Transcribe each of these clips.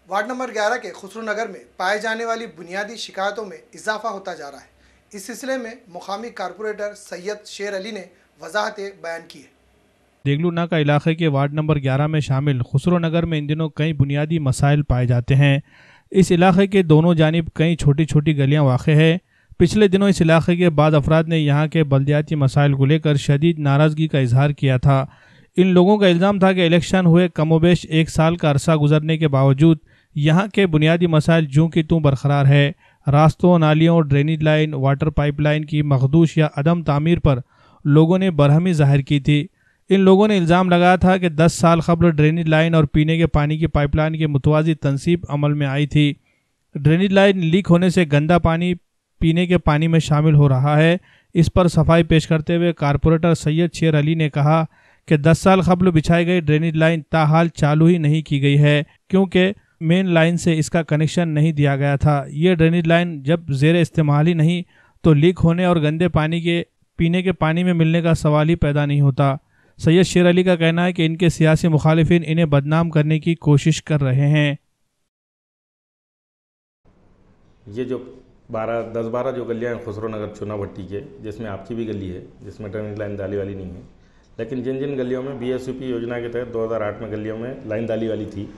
Ward number 11 के खुसरो नगर में पाए जाने वाली बुनियादी शिकायतों में इजाफा होता जा रहा है। इस सिलसिले में मुकामी कारपोरेटर सैयद शेर अली ने वजाहतें बयान की है। देगलू नाका इलाके के वार्ड नंबर 11 में शामिल खुसरो नगर में इन दिनों कई बुनियादी मसाइल पाए जाते हैं। इस इलाके के दोनों जानिब कई छोटी छोटी गलियां वाक़ है। पिछले दिनों इस इलाके के बाद अफराद ने यहाँ के बल्दियाती मसाइल को लेकर शदीद नाराज़गी का इजहार किया था। इन लोगों का इल्ज़ाम था कि इलेक्शन हुए कमोबेश 1 साल का अरसा गुजरने के बावजूद यहाँ के बुनियादी मसाइल जूँ की तूँ बरकरार है। रास्तों, नालियों, ड्रेनेज लाइन, वाटर पाइपलाइन की मखदूश या अदम तामीर पर लोगों ने बरहमी जाहिर की थी। इन लोगों ने इल्ज़ाम लगाया था कि 10 साल कबल ड्रेनेज लाइन और पीने के पानी की पाइपलाइन की मुतवाज़ी तनसीब अमल में आई थी। ड्रेनेज लाइन लीक होने से गंदा पानी पीने के पानी में शामिल हो रहा है। इस पर सफाई पेश करते हुए कारपोरेटर सैयद शेर अली ने कहा कि 10 साल कबल बिछाई गई ड्रेनेज लाइन ताहाल चालू ही नहीं की गई है, क्योंकि मेन लाइन से इसका कनेक्शन नहीं दिया गया था। ये ड्रेनेज लाइन जब ज़ेर इस्तेमाल ही नहीं तो लीक होने और गंदे पानी के पीने के पानी में मिलने का सवाल ही पैदा नहीं होता। सैयद शेर अली का कहना है कि इनके सियासी मुखालिफिन इन्हें बदनाम करने की कोशिश कर रहे हैं। ये जो 10-12 जो गलियाँ हैं खुसरो नगर चुना भट्टी के, जिसमें आपकी भी गली है, जिसमें ड्रेनेज लाइन डाली वाली नहीं है, लेकिन जिन जिन गलियों में BSUP योजना के तहत 2008 में गलियों में लाइन डाली वाली थी,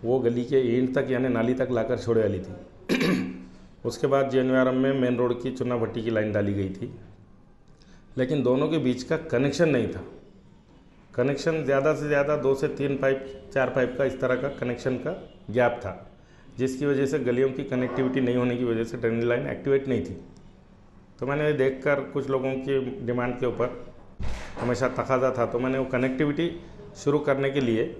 वो गली के ईंट तक यानी नाली तक लाकर छोड़े वाली थी। उसके बाद JNVRM में मेन रोड की चुना भट्टी की लाइन डाली गई थी, लेकिन दोनों के बीच का कनेक्शन नहीं था। कनेक्शन ज़्यादा से ज़्यादा 2 से 3 पाइप 4 पाइप का इस तरह का कनेक्शन का गैप था, जिसकी वजह से गलियों की कनेक्टिविटी नहीं होने की वजह से ड्रेनेज लाइन एक्टिवेट नहीं थी। तो मैंने देखकर कुछ लोगों की डिमांड के ऊपर हमेशा तकाजा था, तो मैंने वो कनेक्टिविटी शुरू करने के लिए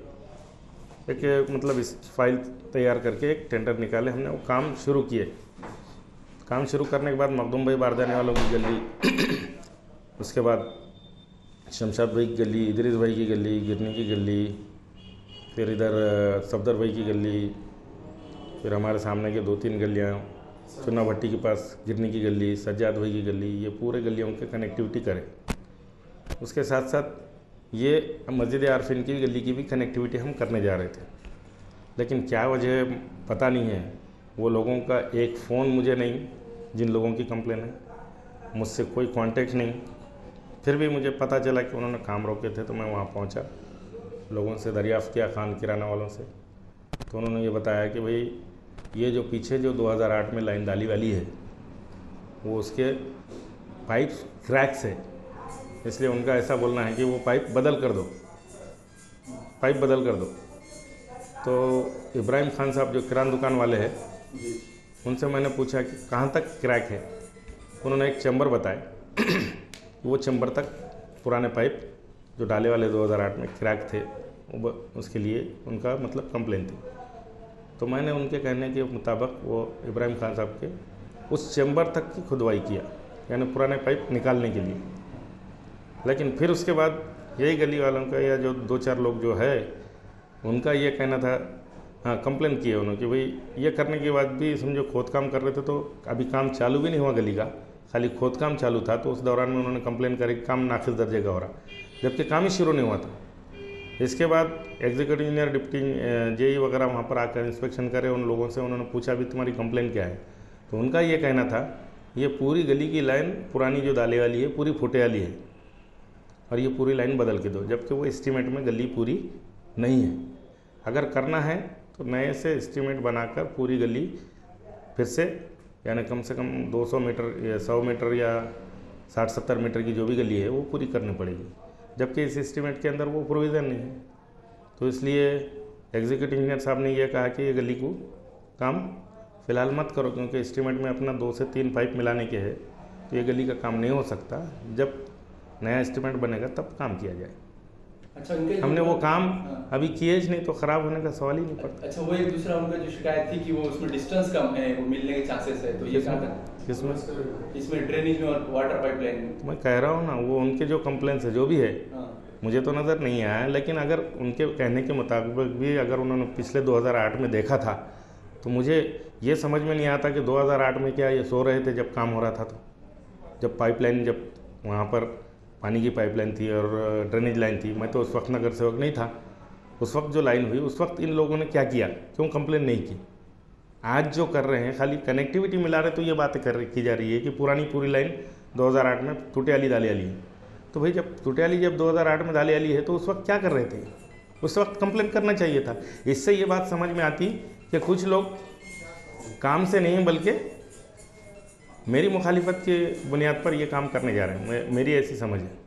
एक मतलब इस फाइल तैयार करके एक टेंडर निकाले। हमने वो काम शुरू किए। काम शुरू करने के बाद मखदूम भाई बारदाने वालों की गली, उसके बाद शमशाद भाई की गली, इदरीस भाई की गली, गिरनी की गली, फिर इधर सफदर भाई की गली, फिर हमारे सामने के 2-3 गलियाँ चुना भट्टी के पास गिरनी की गली, सज्जाद भाई की गली, ये पूरे गलियों के कनेक्टिविटी करें। उसके साथ साथ ये मस्जिद आरफीन की गली की भी कनेक्टिविटी हम करने जा रहे थे, लेकिन क्या वजह पता नहीं है। वो लोगों का एक फ़ोन मुझे नहीं, जिन लोगों की कंप्लेन है, मुझसे कोई कांटेक्ट नहीं। फिर भी मुझे पता चला कि उन्होंने काम रोके थे, तो मैं वहाँ पहुँचा, लोगों से दरियाफ़्त किया, खान किराना वालों से। तो उन्होंने ये बताया कि भाई ये जो पीछे जो 2008 में लाइन डाली वाली है, वो उसके पाइप क्रैक्स है, इसलिए उनका ऐसा बोलना है कि वो पाइप बदल कर दो, पाइप बदल कर दो। तो इब्राहिम खान साहब जो किराना दुकान वाले हैं, उनसे मैंने पूछा कि कहाँ तक क्रैक है। उन्होंने एक चैम्बर बताया, वो चैम्बर तक पुराने पाइप जो डाले वाले 2008 में क्रैक थे, उसके लिए उनका मतलब कंप्लेन थी। तो मैंने उनके कहने के मुताबिक वो इब्राहिम खान साहब के उस चैम्बर तक की खुदवाई किया, यानी पुराने पाइप निकालने के लिए। लेकिन फिर उसके बाद यही गली वालों का या जो 2-4 लोग जो है, उनका ये कहना था, हाँ कंप्लेन किए उन्होंने कि भाई ये करने के बाद भी समझो खोद काम कर रहे थे, तो अभी काम चालू भी नहीं हुआ गली का, खाली खोद काम चालू था। तो उस दौरान में उन्होंने कंप्लेन करी कि काम नाक़िस दर्जे का हो रहा, जबकि काम ही शुरू नहीं हुआ था। इसके बाद एग्जीक्यूटिव इंजीनियर, डिप्टी JE वगैरह वहाँ पर आकर इंस्पेक्शन करे। उन लोगों से उन्होंने पूछा भी तुम्हारी कंप्लेन क्या है, तो उनका ये कहना था ये पूरी गली की लाइन पुरानी जो डाले वाली है पूरी फुटे वाली है, और ये पूरी लाइन बदल के दो, जबकि वो एस्टीमेट में गली पूरी नहीं है। अगर करना है तो नए से एस्टीमेट बनाकर पूरी गली फिर से, यानी कम से कम 200 मीटर या 100 मीटर या 60-70 मीटर की जो भी गली है वो पूरी करनी पड़ेगी, जबकि इस एस्टीमेट के अंदर वो प्रोविज़न नहीं है। तो इसलिए एग्जीक्यूटिव इंजीनियर साहब ने यह कहा कि ये गली को काम फ़िलहाल मत करो, क्योंकि एस्टीमेट में अपना 2 से 3 पाइप मिलाने के है, तो ये गली का काम नहीं हो सकता। जब नया एस्टीमेट बनेगा तब काम किया जाए। अच्छा, हमने वो काम अभी किए ही नहीं, तो ख़राब होने का सवाल ही नहीं पड़ता। अच्छा, वो एक दूसरा उनका जो शिकायत थी कि वो उसमें डिस्टेंस कम है, वो मिलने के चांसेस है, तो ये कहा था किसमें? इसमें ड्रेनेज में और वाटर पाइपलाइन में। मैं कह रहा हूँ ना, वो उनके जो कंप्लेंट्स है जो भी है, मुझे तो नज़र नहीं आया, लेकिन अगर उनके कहने के मुताबिक भी अगर उन्होंने पिछले 2008 में देखा था, तो मुझे ये समझ में नहीं आता कि 2008 में क्या ये सो रहे थे जब काम हो रहा था। तो जब पाइपलाइन, जब वहाँ पर पानी की पाइपलाइन थी और ड्रेनेज लाइन थी, मैं तो उस वक्त नगर सेवक नहीं था, उस वक्त जो लाइन हुई उस वक्त इन लोगों ने क्या किया, क्यों कंप्लेन नहीं की? आज जो कर रहे हैं खाली कनेक्टिविटी मिला रहे, तो ये बातें की जा रही है कि पूरी लाइन 2008 में टुटियाली दालियाली है। तो भाई जब टुटियाली 2008 में दालियाली है तो उस वक्त क्या कर रहे थे? उस वक्त कंप्लेन करना चाहिए था। इससे ये बात समझ में आती कि कुछ लोग काम से नहीं बल्कि मेरी मुखालिफत के बुनियाद पर ये काम करने जा रहे हैं। मेरी ऐसी समझ है।